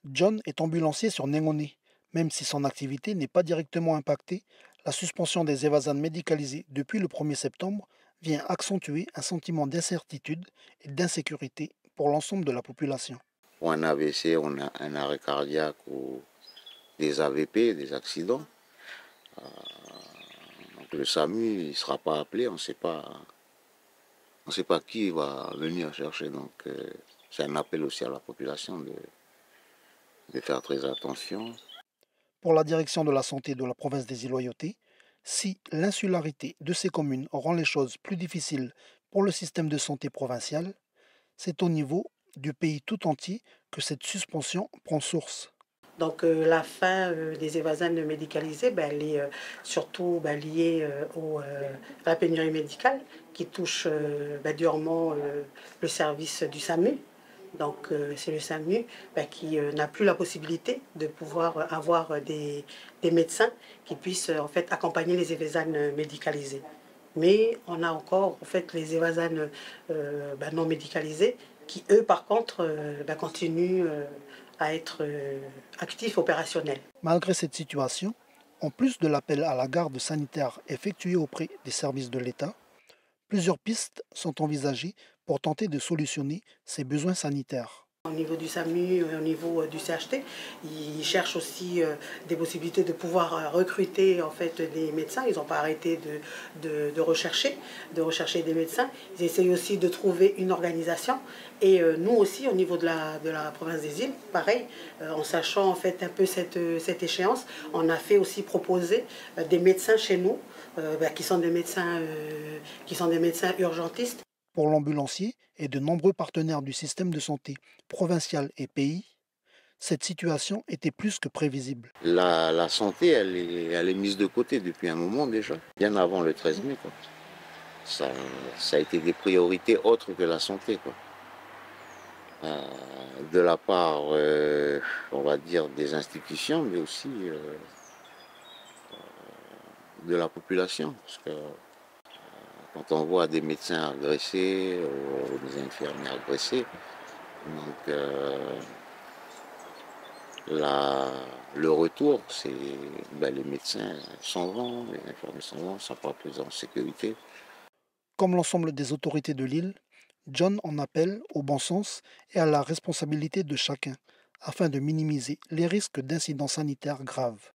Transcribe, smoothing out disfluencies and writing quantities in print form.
John est ambulancier sur Némoné. Même si son activité n'est pas directement impactée, la suspension des évasans médicalisés depuis le 1er septembre vient accentuer un sentiment d'incertitude et d'insécurité pour l'ensemble de la population. Pour un AVC, on a un arrêt cardiaque ou des AVP, des accidents. Donc le SAMU, il ne sera pas appelé, on sait pas qui va venir chercher. Donc c'est un appel aussi à la population de faire très attention. Pour la direction de la santé de la province des Îles-Loyauté, si l'insularité de ces communes rend les choses plus difficiles pour le système de santé provincial, c'est au niveau du pays tout entier que cette suspension prend source. Donc la fin des évasanes médicalisées, ben, elle est surtout liée à la pénurie médicale qui touche ben, durement le service du SAMU. Donc c'est le SAMU ben, qui n'a plus la possibilité de pouvoir avoir des médecins qui puissent en fait accompagner les évasanes médicalisées. Mais on a encore en fait les évasanes ben, non médicalisées qui eux par contre ben, continuent à être actifs, opérationnels. Malgré cette situation, en plus de l'appel à la garde sanitaire effectué auprès des services de l'État, plusieurs pistes sont envisagées pour tenter de solutionner ces besoins sanitaires. Au niveau du SAMU et au niveau du CHT, ils cherchent aussi des possibilités de pouvoir recruter en fait des médecins. Ils n'ont pas arrêté de rechercher des médecins. Ils essayent aussi de trouver une organisation. Et nous aussi, au niveau de la province des îles, pareil, en sachant en fait un peu cette échéance, on a fait aussi proposer des médecins chez nous, qui sont des médecins urgentistes. Pour l'ambulancier et de nombreux partenaires du système de santé provincial et pays, cette situation était plus que prévisible. La santé, elle est mise de côté depuis un moment déjà, bien avant le 13 mai. Quoi. Ça a été des priorités autres que la santé. Quoi. De la part, on va dire, des institutions, mais aussi de la population. Parce que quand on voit des médecins agressés, des infirmiers agressés, donc le retour, c'est ben, les médecins s'en vont, les infirmiers s'en vont, ça pas plus en sécurité. Comme l'ensemble des autorités de l'île, John en appelle au bon sens et à la responsabilité de chacun afin de minimiser les risques d'incidents sanitaires graves.